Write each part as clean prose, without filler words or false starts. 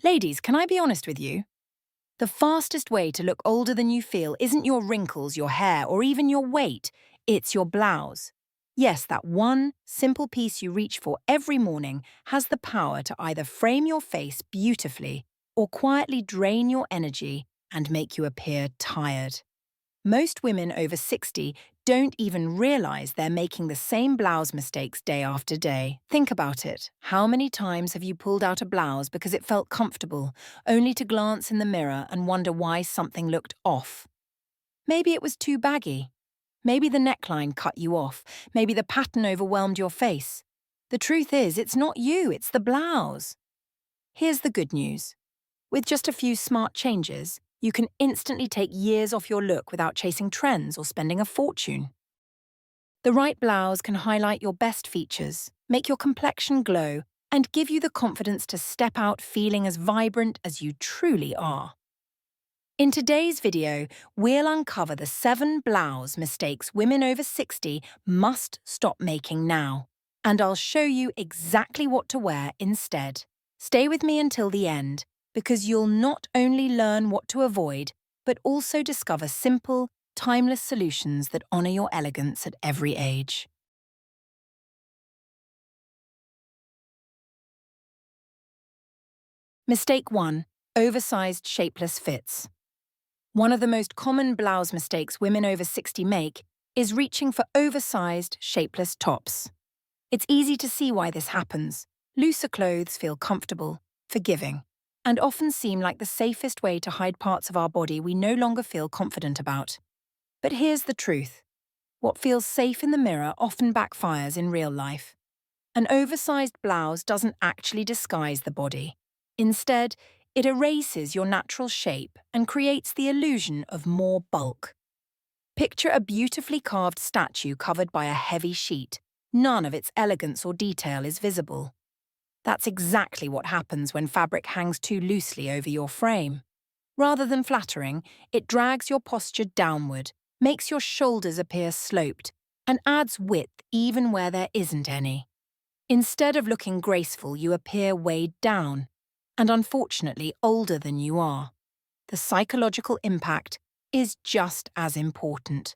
Ladies, can I be honest with you? The fastest way to look older than you feel isn't your wrinkles, your hair, or even your weight. It's your blouse. Yes, that one simple piece you reach for every morning has the power to either frame your face beautifully or quietly drain your energy and make you appear tired. Most women over 60 don't even realize they're making the same blouse mistakes day after day. Think about it. How many times have you pulled out a blouse because it felt comfortable, only to glance in the mirror and wonder why something looked off? Maybe it was too baggy. Maybe the neckline cut you off. Maybe the pattern overwhelmed your face. The truth is, it's not you, it's the blouse. Here's the good news. With just a few smart changes, you can instantly take years off your look without chasing trends or spending a fortune. The right blouse can highlight your best features, make your complexion glow, and give you the confidence to step out feeling as vibrant as you truly are. In today's video, we'll uncover the 7 blouse mistakes women over 60 must stop making now. And I'll show you exactly what to wear instead. Stay with me until the end, because you'll not only learn what to avoid, but also discover simple, timeless solutions that honor your elegance at every age. Mistake 1. Oversized shapeless fits. One of the most common blouse mistakes women over 60 make is reaching for oversized, shapeless tops. It's easy to see why this happens. Looser clothes feel comfortable, forgiving, and often seem like the safest way to hide parts of our body we no longer feel confident about. But here's the truth. What feels safe in the mirror often backfires in real life. An oversized blouse doesn't actually disguise the body. Instead, it erases your natural shape and creates the illusion of more bulk. Picture a beautifully carved statue covered by a heavy sheet. None of its elegance or detail is visible. That's exactly what happens when fabric hangs too loosely over your frame. Rather than flattering, it drags your posture downward, makes your shoulders appear sloped, and adds width even where there isn't any. Instead of looking graceful, you appear weighed down, and unfortunately older than you are. The psychological impact is just as important.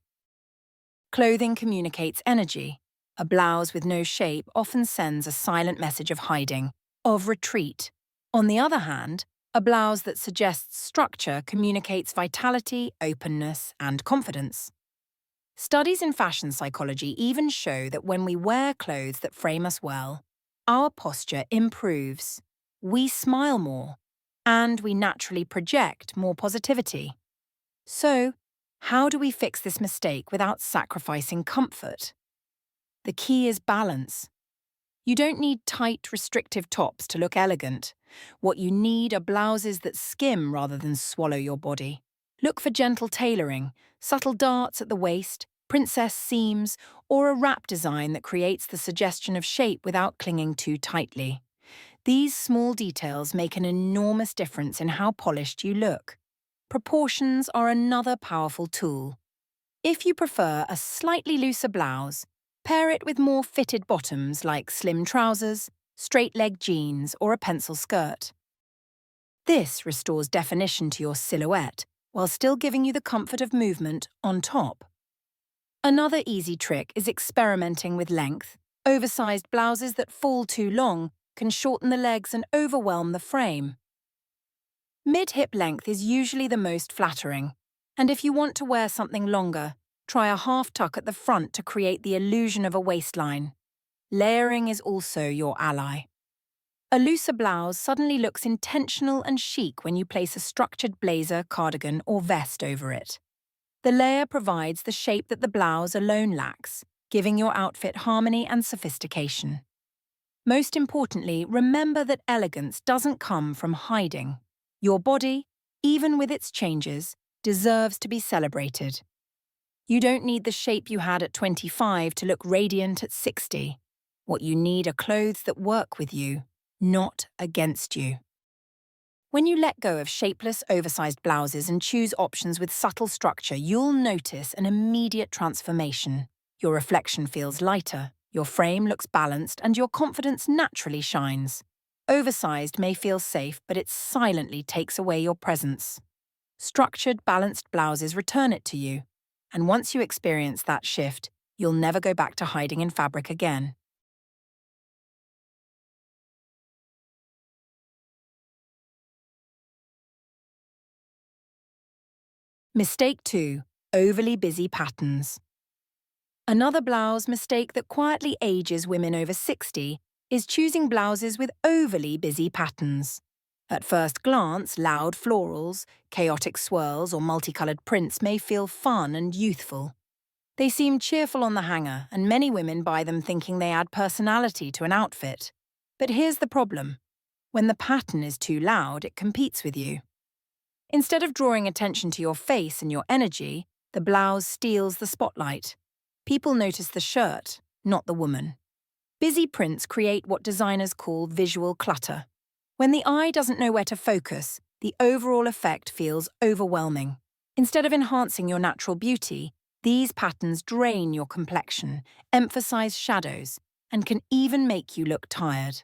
Clothing communicates energy. A blouse with no shape often sends a silent message of hiding, of retreat. On the other hand, a blouse that suggests structure communicates vitality, openness, and confidence. Studies in fashion psychology even show that when we wear clothes that frame us well, our posture improves, we smile more, and we naturally project more positivity. So, how do we fix this mistake without sacrificing comfort? The key is balance. You don't need tight, restrictive tops to look elegant. What you need are blouses that skim rather than swallow your body. Look for gentle tailoring, subtle darts at the waist, princess seams, or a wrap design that creates the suggestion of shape without clinging too tightly. These small details make an enormous difference in how polished you look. Proportions are another powerful tool. If you prefer a slightly looser blouse, pair it with more fitted bottoms like slim trousers, straight-leg jeans, or a pencil skirt. This restores definition to your silhouette while still giving you the comfort of movement on top. Another easy trick is experimenting with length. Oversized blouses that fall too long can shorten the legs and overwhelm the frame. Mid-hip length is usually the most flattering, and if you want to wear something longer, try a half tuck at the front to create the illusion of a waistline. Layering is also your ally. A looser blouse suddenly looks intentional and chic when you place a structured blazer, cardigan, or vest over it. The layer provides the shape that the blouse alone lacks, giving your outfit harmony and sophistication. Most importantly, remember that elegance doesn't come from hiding. Your body, even with its changes, deserves to be celebrated. You don't need the shape you had at 25 to look radiant at 60. What you need are clothes that work with you, not against you. When you let go of shapeless, oversized blouses and choose options with subtle structure, you'll notice an immediate transformation. Your reflection feels lighter, your frame looks balanced, and your confidence naturally shines. Oversized may feel safe, but it silently takes away your presence. Structured, balanced blouses return it to you. And once you experience that shift, you'll never go back to hiding in fabric again. Mistake 2. Overly busy patterns. Another blouse mistake that quietly ages women over 60 is choosing blouses with overly busy patterns. At first glance, loud florals, chaotic swirls, or multicolored prints may feel fun and youthful. They seem cheerful on the hanger, and many women buy them thinking they add personality to an outfit. But here's the problem. When the pattern is too loud, it competes with you. Instead of drawing attention to your face and your energy, the blouse steals the spotlight. People notice the shirt, not the woman. Busy prints create what designers call visual clutter. When the eye doesn't know where to focus, the overall effect feels overwhelming. Instead of enhancing your natural beauty, these patterns drain your complexion, emphasize shadows, and can even make you look tired.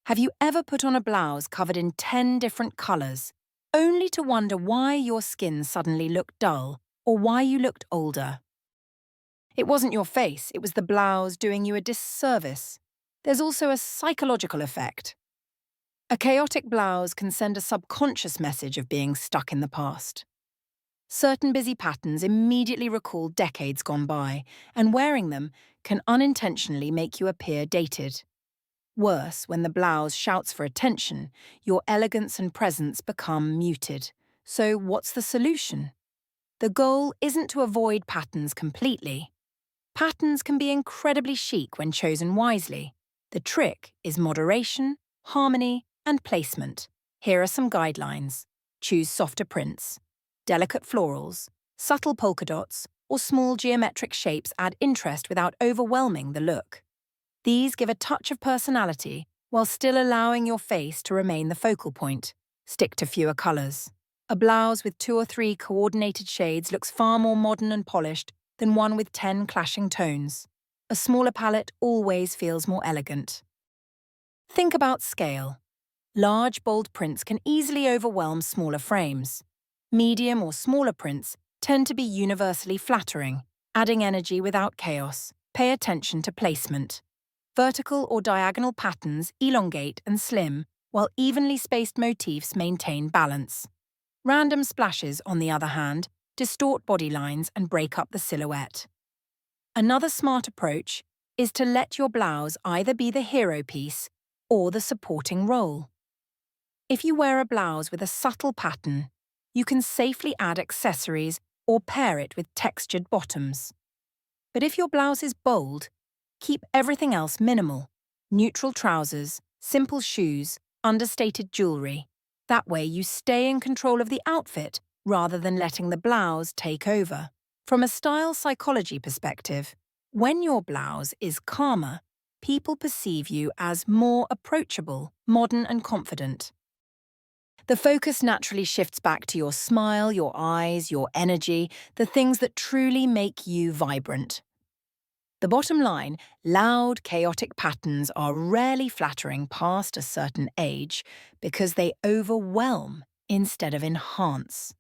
Have you ever put on a blouse covered in 10 different colors, only to wonder why your skin suddenly looked dull or why you looked older? It wasn't your face, it was the blouse doing you a disservice. There's also a psychological effect. A chaotic blouse can send a subconscious message of being stuck in the past. Certain busy patterns immediately recall decades gone by, and wearing them can unintentionally make you appear dated. Worse, when the blouse shouts for attention, your elegance and presence become muted. So what's the solution? The goal isn't to avoid patterns completely. Patterns can be incredibly chic when chosen wisely. The trick is moderation, harmony, and placement. Here are some guidelines. Choose softer prints. Delicate florals, subtle polka dots, or small geometric shapes add interest without overwhelming the look. These give a touch of personality while still allowing your face to remain the focal point. Stick to fewer colors. A blouse with 2 or 3 coordinated shades looks far more modern and polished than one with 10 clashing tones. A smaller palette always feels more elegant. Think about scale. Large, bold prints can easily overwhelm smaller frames. Medium or smaller prints tend to be universally flattering, adding energy without chaos. Pay attention to placement. Vertical or diagonal patterns elongate and slim, while evenly spaced motifs maintain balance. Random splashes, on the other hand, distort body lines and break up the silhouette. Another smart approach is to let your blouse either be the hero piece or the supporting role. If you wear a blouse with a subtle pattern, you can safely add accessories or pair it with textured bottoms. But if your blouse is bold, keep everything else minimal. Neutral trousers, simple shoes, understated jewelry. That way you stay in control of the outfit rather than letting the blouse take over. From a style psychology perspective, when your blouse is calmer, people perceive you as more approachable, modern and confident. The focus naturally shifts back to your smile, your eyes, your energy, the things that truly make you vibrant. The bottom line, loud, chaotic patterns are rarely flattering past a certain age because they overwhelm instead of enhance.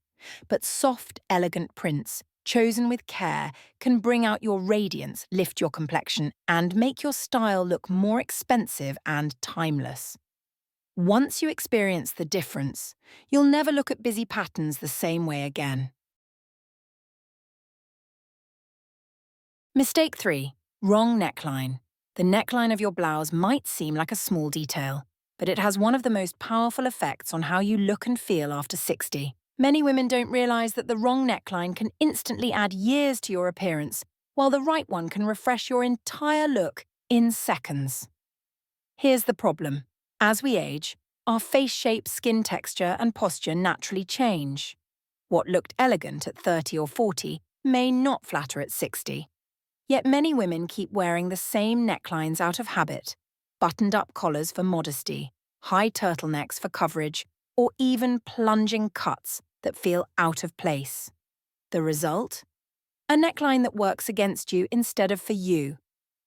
But soft, elegant prints, chosen with care, can bring out your radiance, lift your complexion, and make your style look more expensive and timeless. Once you experience the difference, you'll never look at busy patterns the same way again. Mistake 3. Wrong neckline. The neckline of your blouse might seem like a small detail, but it has one of the most powerful effects on how you look and feel after 60. Many women don't realize that the wrong neckline can instantly add years to your appearance, while the right one can refresh your entire look in seconds. Here's the problem. As we age, our face shape, skin texture, and posture naturally change. What looked elegant at 30 or 40 may not flatter at 60. Yet many women keep wearing the same necklines out of habit, buttoned-up collars for modesty, high turtlenecks for coverage, or even plunging cuts that feel out of place. The result? A neckline that works against you instead of for you.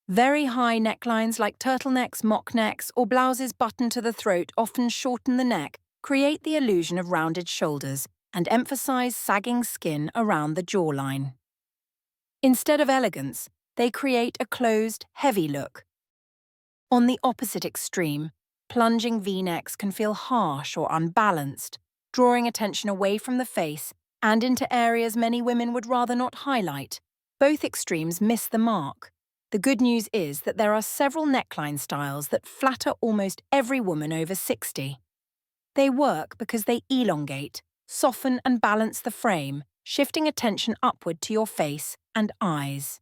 Very high necklines like turtlenecks, mock necks, or blouses buttoned to the throat often shorten the neck, create the illusion of rounded shoulders, and emphasize sagging skin around the jawline. Instead of elegance, they create a closed, heavy look. On the opposite extreme, plunging V-necks can feel harsh or unbalanced, drawing attention away from the face and into areas many women would rather not highlight. Both extremes miss the mark. The good news is that there are several neckline styles that flatter almost every woman over 60. They work because they elongate, soften and balance the frame, shifting attention upward to your face and eyes.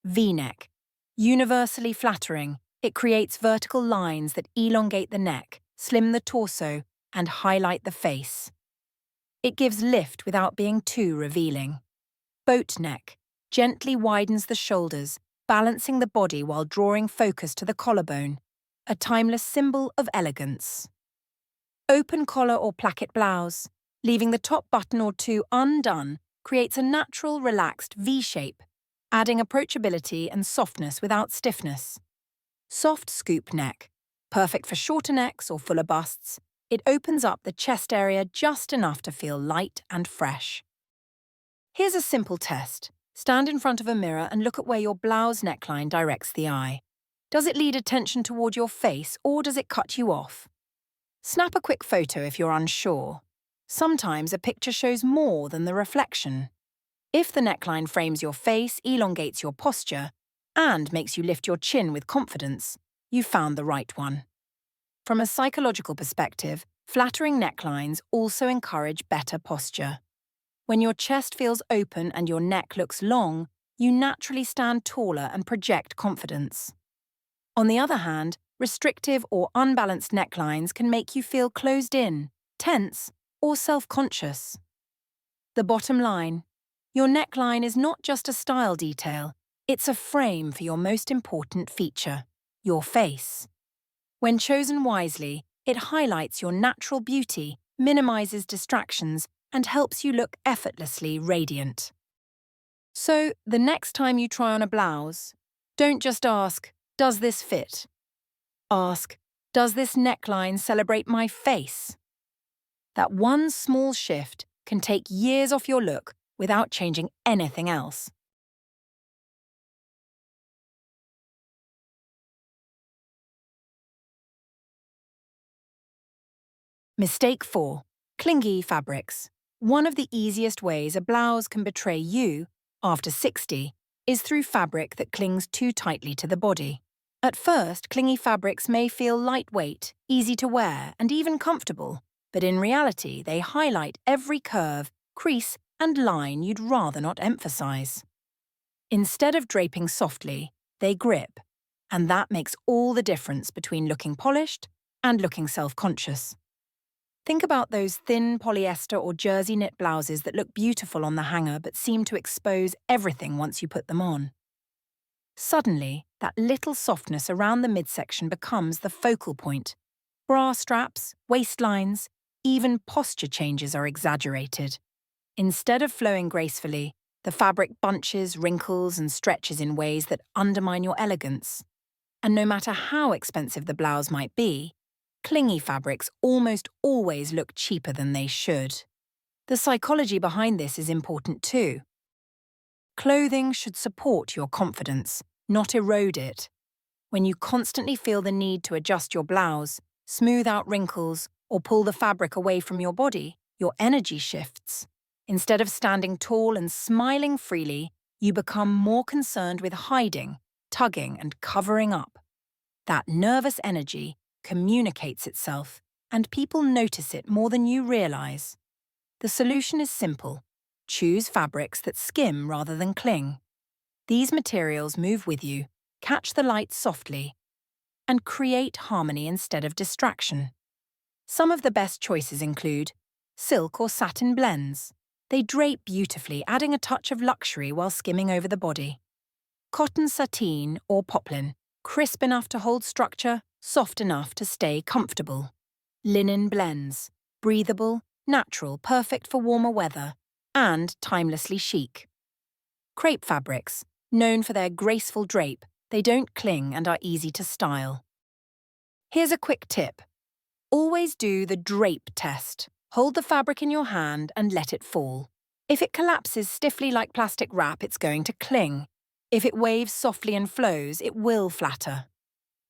V-neck. Universally flattering, it creates vertical lines that elongate the neck, slim the torso, and highlight the face. It gives lift without being too revealing. Boat neck gently widens the shoulders, balancing the body while drawing focus to the collarbone, a timeless symbol of elegance. Open collar or placket blouse, leaving the top button or two undone, creates a natural, relaxed V-shape, adding approachability and softness without stiffness. Soft scoop neck, perfect for shorter necks or fuller busts, it opens up the chest area just enough to feel light and fresh. Here's a simple test. Stand in front of a mirror and look at where your blouse neckline directs the eye. Does it lead attention toward your face or does it cut you off? Snap a quick photo if you're unsure. Sometimes a picture shows more than the reflection. If the neckline frames your face, elongates your posture, and makes you lift your chin with confidence, you found the right one. From a psychological perspective, flattering necklines also encourage better posture. When your chest feels open and your neck looks long, you naturally stand taller and project confidence. On the other hand, restrictive or unbalanced necklines can make you feel closed in, tense, or self-conscious. The bottom line: your neckline is not just a style detail, it's a frame for your most important feature, your face. When chosen wisely, it highlights your natural beauty, minimizes distractions, and helps you look effortlessly radiant. So, the next time you try on a blouse, don't just ask, "Does this fit?" Ask, "Does this neckline celebrate my face?" That one small shift can take years off your look without changing anything else. Mistake 4. Clingy fabrics. One of the easiest ways a blouse can betray you, after 60, is through fabric that clings too tightly to the body. At first, clingy fabrics may feel lightweight, easy to wear, and even comfortable, but in reality they highlight every curve, crease, and line you'd rather not emphasize. Instead of draping softly, they grip, and that makes all the difference between looking polished and looking self-conscious. Think about those thin polyester or jersey knit blouses that look beautiful on the hanger but seem to expose everything once you put them on. Suddenly, that little softness around the midsection becomes the focal point. Bra straps, waistlines, even posture changes are exaggerated. Instead of flowing gracefully, the fabric bunches, wrinkles, and stretches in ways that undermine your elegance. And no matter how expensive the blouse might be, clingy fabrics almost always look cheaper than they should. The psychology behind this is important too. Clothing should support your confidence, not erode it. When you constantly feel the need to adjust your blouse, smooth out wrinkles, or pull the fabric away from your body, your energy shifts. Instead of standing tall and smiling freely, you become more concerned with hiding, tugging, and covering up. That nervous energy communicates itself, and people notice it more than you realize. The solution is simple. Choose fabrics that skim rather than cling. These materials move with you, catch the light softly, and create harmony instead of distraction. Some of the best choices include silk or satin blends. They drape beautifully, adding a touch of luxury while skimming over the body. Cotton sateen or poplin, crisp enough to hold structure, soft enough to stay comfortable. Linen blends, breathable, natural, perfect for warmer weather, and timelessly chic. Crepe fabrics, known for their graceful drape, They don't cling and are easy to style. Here's a quick tip. Always do the drape test. Hold the fabric in your hand and let it fall. If it collapses stiffly like plastic wrap, it's going to cling. If it waves softly and flows, it will flatter.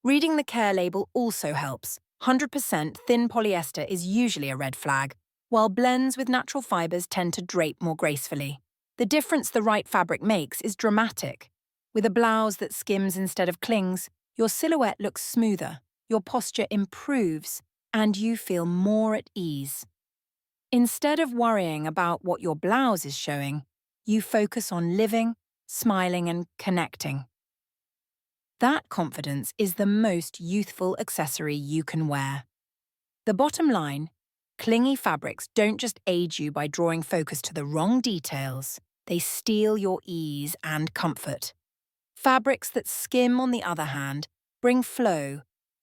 Reading the care label also helps. 100% thin polyester is usually a red flag, while blends with natural fibers tend to drape more gracefully. The difference the right fabric makes is dramatic. With a blouse that skims instead of clings, your silhouette looks smoother, your posture improves, and you feel more at ease. Instead of worrying about what your blouse is showing, you focus on living, smiling, and connecting. That confidence is the most youthful accessory you can wear. The bottom line, clingy fabrics don't just aid you by drawing focus to the wrong details, they steal your ease and comfort. Fabrics that skim, on the other hand, bring flow,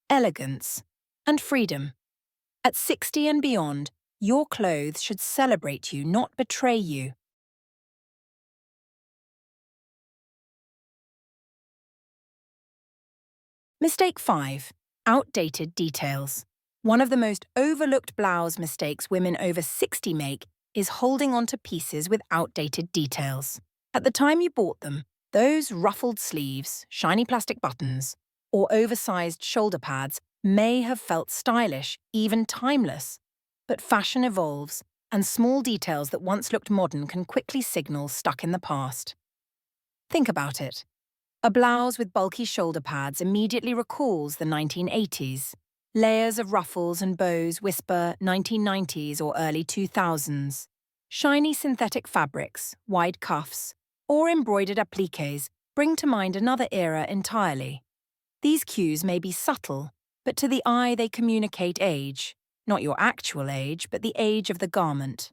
elegance, and freedom. At 60 and beyond, your clothes should celebrate you, not betray you. Mistake 5. Outdated details. One of the most overlooked blouse mistakes women over 60 make is holding on to pieces with outdated details. At the time you bought them, those ruffled sleeves, shiny plastic buttons, or oversized shoulder pads may have felt stylish, even timeless. But fashion evolves, and small details that once looked modern can quickly signal stuck in the past. Think about it. A blouse with bulky shoulder pads immediately recalls the 1980s. Layers of ruffles and bows whisper 1990s or early 2000s. Shiny synthetic fabrics, wide cuffs, or embroidered appliques bring to mind another era entirely. These cues may be subtle, but to the eye they communicate age. Not your actual age, but the age of the garment.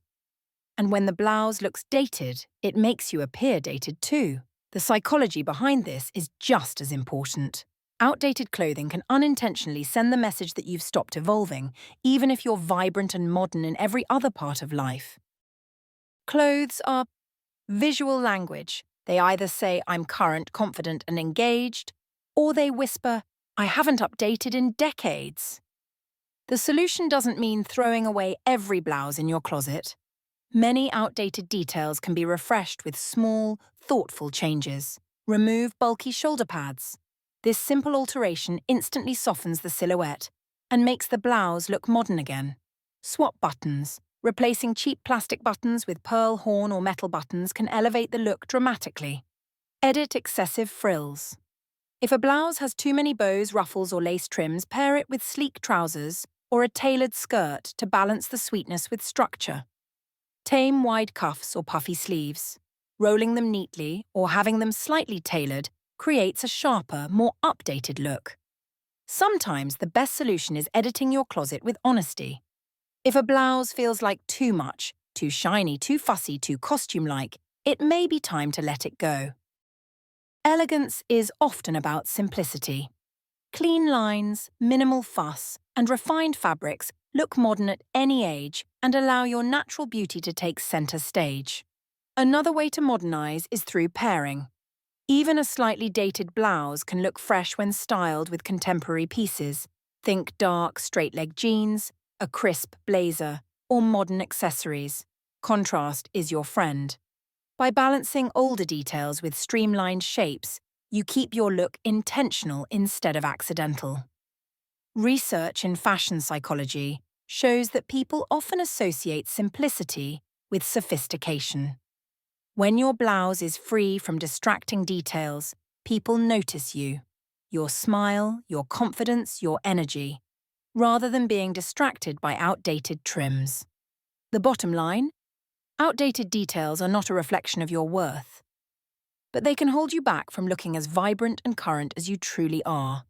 And when the blouse looks dated, it makes you appear dated too. The psychology behind this is just as important. Outdated clothing can unintentionally send the message that you've stopped evolving, even if you're vibrant and modern in every other part of life. Clothes are visual language. They either say, "I'm current, confident, and engaged," or they whisper, "I haven't updated in decades." The solution doesn't mean throwing away every blouse in your closet. Many outdated details can be refreshed with small, thoughtful changes. Remove bulky shoulder pads. This simple alteration instantly softens the silhouette and makes the blouse look modern again. Swap buttons. Replacing cheap plastic buttons with pearl, horn, or metal buttons can elevate the look dramatically. Edit excessive frills. If a blouse has too many bows, ruffles, or lace trims, pair it with sleek trousers or a tailored skirt to balance the sweetness with structure. Tame wide cuffs or puffy sleeves. Rolling them neatly or having them slightly tailored creates a sharper, more updated look. Sometimes the best solution is editing your closet with honesty. If a blouse feels like too much, too shiny, too fussy, too costume-like, it may be time to let it go. Elegance is often about simplicity. Clean lines, minimal fuss, and refined fabrics look modern at any age and allow your natural beauty to take center stage. Another way to modernize is through pairing. Even a slightly dated blouse can look fresh when styled with contemporary pieces. Think dark, straight-leg jeans, a crisp blazer, or modern accessories. Contrast is your friend. By balancing older details with streamlined shapes, you keep your look intentional instead of accidental. Research in fashion psychology shows that people often associate simplicity with sophistication. When your blouse is free from distracting details, people notice you. Your smile, your confidence, your energy, rather than being distracted by outdated trims. The bottom line? Outdated details are not a reflection of your worth, but they can hold you back from looking as vibrant and current as you truly are.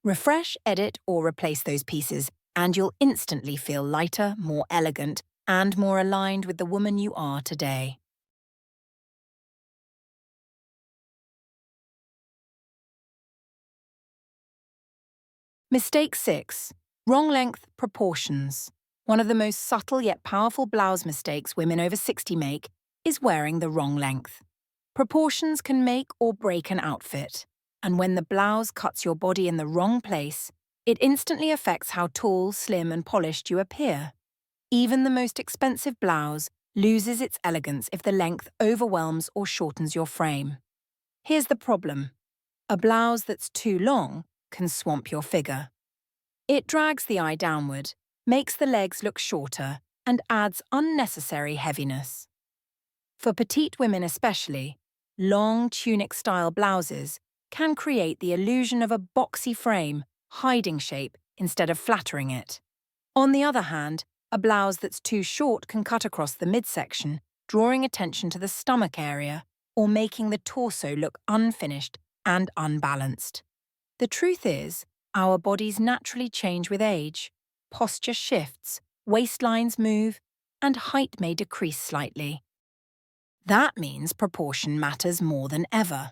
Refresh, edit, or replace those pieces, and you'll instantly feel lighter, more elegant, and more aligned with the woman you are today. Mistake 6. Wrong length proportions. One of the most subtle yet powerful blouse mistakes women over 60 make is wearing the wrong length. Proportions can make or break an outfit. And when the blouse cuts your body in the wrong place, it instantly affects how tall, slim, and polished you appear. Even the most expensive blouse loses its elegance if the length overwhelms or shortens your frame. Here's the problem. A blouse that's too long can swamp your figure. It drags the eye downward, makes the legs look shorter, and adds unnecessary heaviness. For petite women especially, long tunic-style blouses can create the illusion of a boxy frame, hiding shape instead of flattering it. On the other hand, a blouse that's too short can cut across the midsection, drawing attention to the stomach area or making the torso look unfinished and unbalanced. The truth is, our bodies naturally change with age. Posture shifts, waistlines move, and height may decrease slightly. That means proportion matters more than ever.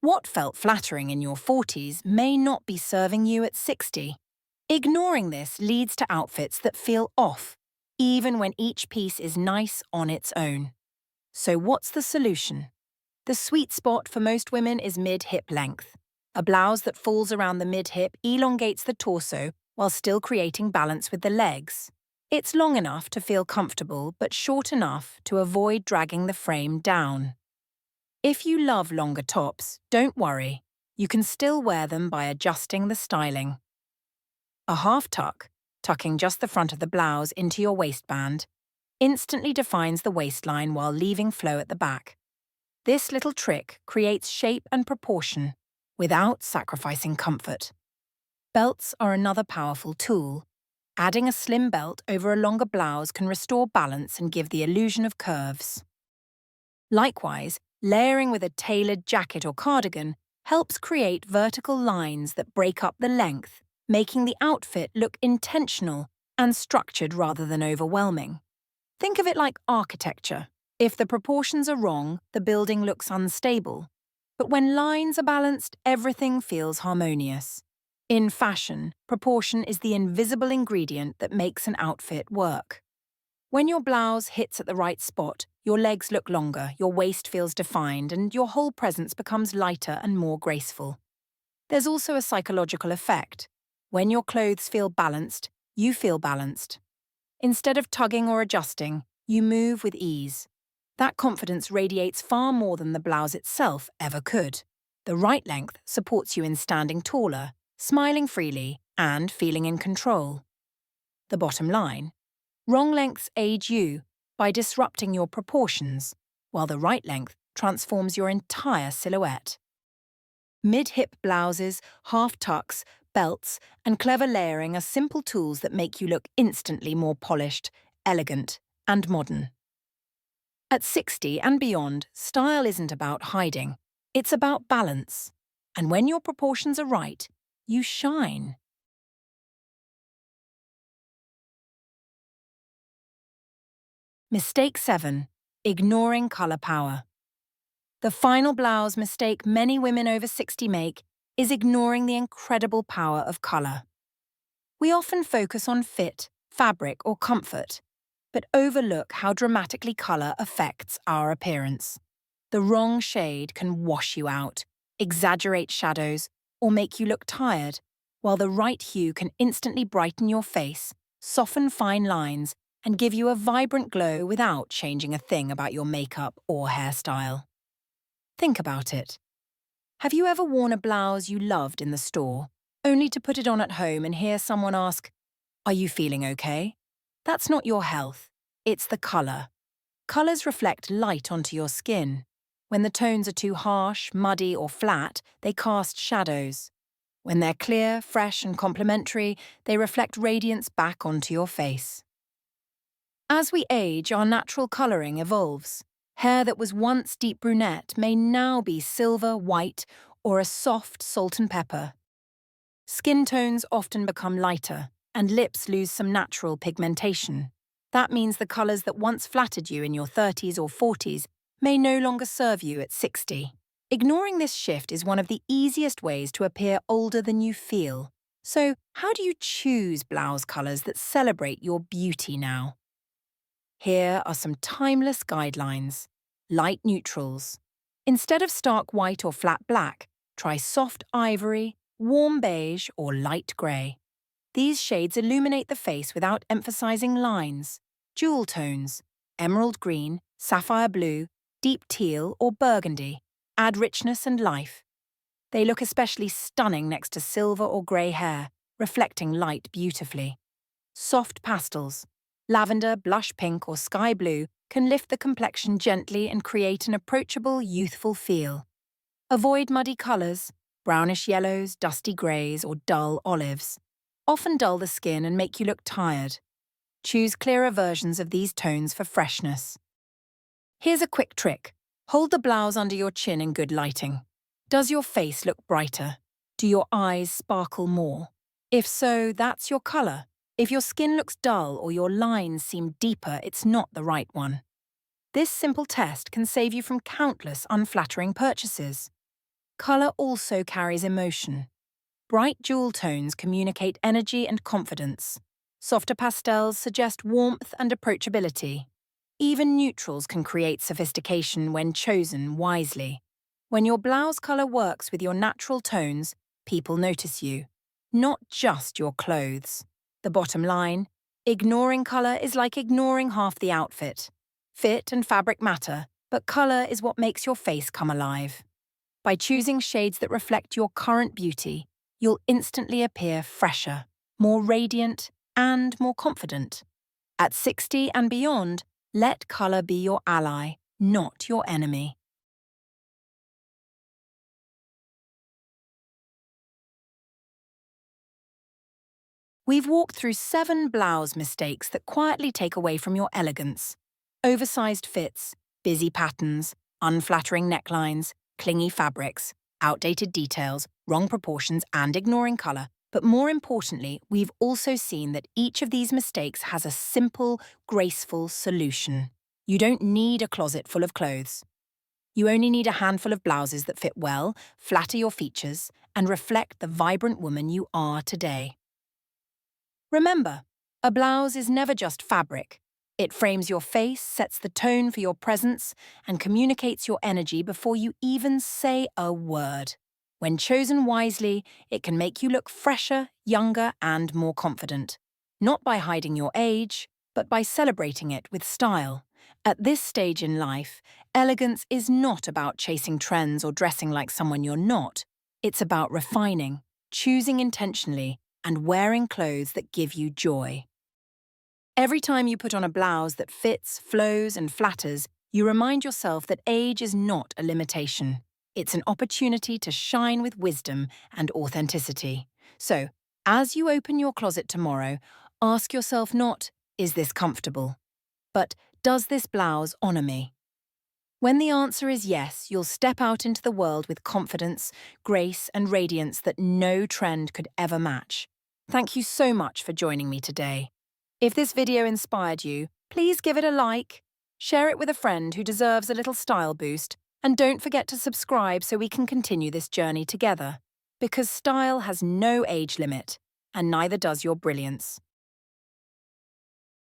What felt flattering in your 40s may not be serving you at 60. Ignoring this leads to outfits that feel off, even when each piece is nice on its own. So what's the solution? The sweet spot for most women is mid-hip length. A blouse that falls around the mid-hip elongates the torso while still creating balance with the legs. It's long enough to feel comfortable, but short enough to avoid dragging the frame down. If you love longer tops, don't worry. You can still wear them by adjusting the styling. A half tuck, tucking just the front of the blouse into your waistband, instantly defines the waistline while leaving flow at the back. This little trick creates shape and proportion without sacrificing comfort. Belts are another powerful tool. Adding a slim belt over a longer blouse can restore balance and give the illusion of curves. Likewise, layering with a tailored jacket or cardigan helps create vertical lines that break up the length, making the outfit look intentional and structured rather than overwhelming. Think of it like architecture. If the proportions are wrong, the building looks unstable. But when lines are balanced, everything feels harmonious. In fashion, proportion is the invisible ingredient that makes an outfit work. When your blouse hits at the right spot, your legs look longer, your waist feels defined, and your whole presence becomes lighter and more graceful. There's also a psychological effect. When your clothes feel balanced, you feel balanced. Instead of tugging or adjusting, you move with ease. That confidence radiates far more than the blouse itself ever could. The right length supports you in standing taller, smiling freely, and feeling in control. The bottom line: wrong lengths age you by disrupting your proportions, while the right length transforms your entire silhouette. Mid-hip blouses, half tucks, belts, and clever layering are simple tools that make you look instantly more polished, elegant, and modern. At 60 and beyond, style isn't about hiding, it's about balance. And when your proportions are right, you shine. Mistake 7. Ignoring colour power. The final blouse mistake many women over 60 make is ignoring the incredible power of colour. We often focus on fit, fabric, or comfort, but overlook how dramatically colour affects our appearance. The wrong shade can wash you out, exaggerate shadows, or make you look tired, while the right hue can instantly brighten your face, soften fine lines, and give you a vibrant glow without changing a thing about your makeup or hairstyle. Think about it. Have you ever worn a blouse you loved in the store, only to put it on at home and hear someone ask, "Are you feeling okay?" That's not your health, it's the colour. Colours reflect light onto your skin. When the tones are too harsh, muddy, or flat, they cast shadows. When they're clear, fresh, and complementary, they reflect radiance back onto your face. As we age, our natural colouring evolves. Hair that was once deep brunette may now be silver, white, or a soft salt and pepper. Skin tones often become lighter, and lips lose some natural pigmentation. That means the colours that once flattered you in your 30s or 40s may no longer serve you at 60. Ignoring this shift is one of the easiest ways to appear older than you feel. So, how do you choose blouse colours that celebrate your beauty now? Here are some timeless guidelines. Light neutrals. Instead of stark white or flat black, try soft ivory, warm beige, or light grey. These shades illuminate the face without emphasizing lines. Jewel tones, emerald green, sapphire blue, deep teal, or burgundy, add richness and life. They look especially stunning next to silver or grey hair, reflecting light beautifully. Soft pastels, lavender, blush pink, or sky blue can lift the complexion gently and create an approachable, youthful feel. Avoid muddy colours, brownish yellows, dusty greys, or dull olives. Often dull the skin and make you look tired. Choose clearer versions of these tones for freshness. Here's a quick trick. Hold the blouse under your chin in good lighting. Does your face look brighter? Do your eyes sparkle more? If so, that's your colour. If your skin looks dull or your lines seem deeper, it's not the right one. This simple test can save you from countless unflattering purchases. Colour also carries emotion. Bright jewel tones communicate energy and confidence. Softer pastels suggest warmth and approachability. Even neutrals can create sophistication when chosen wisely. When your blouse colour works with your natural tones, people notice you, not just your clothes. The bottom line, ignoring colour is like ignoring half the outfit. Fit and fabric matter, but colour is what makes your face come alive. By choosing shades that reflect your current beauty, you'll instantly appear fresher, more radiant, and more confident. At 60 and beyond, let colour be your ally, not your enemy. We've walked through 7 blouse mistakes that quietly take away from your elegance. Oversized fits, busy patterns, unflattering necklines, clingy fabrics, outdated details, wrong proportions, and ignoring colour. But more importantly, we've also seen that each of these mistakes has a simple, graceful solution. You don't need a closet full of clothes. You only need a handful of blouses that fit well, flatter your features, and reflect the vibrant woman you are today. Remember, a blouse is never just fabric. It frames your face, sets the tone for your presence, and communicates your energy before you even say a word. When chosen wisely, it can make you look fresher, younger, and more confident. Not by hiding your age, but by celebrating it with style. At this stage in life, elegance is not about chasing trends or dressing like someone you're not. It's about refining, choosing intentionally, and wearing clothes that give you joy. Every time you put on a blouse that fits, flows, and flatters, you remind yourself that age is not a limitation. It's an opportunity to shine with wisdom and authenticity. So, as you open your closet tomorrow, ask yourself not, is this comfortable? But, does this blouse honour me? When the answer is yes, you'll step out into the world with confidence, grace, and radiance that no trend could ever match. Thank you so much for joining me today. If this video inspired you, please give it a like, share it with a friend who deserves a little style boost, and don't forget to subscribe so we can continue this journey together. Because style has no age limit, and neither does your brilliance.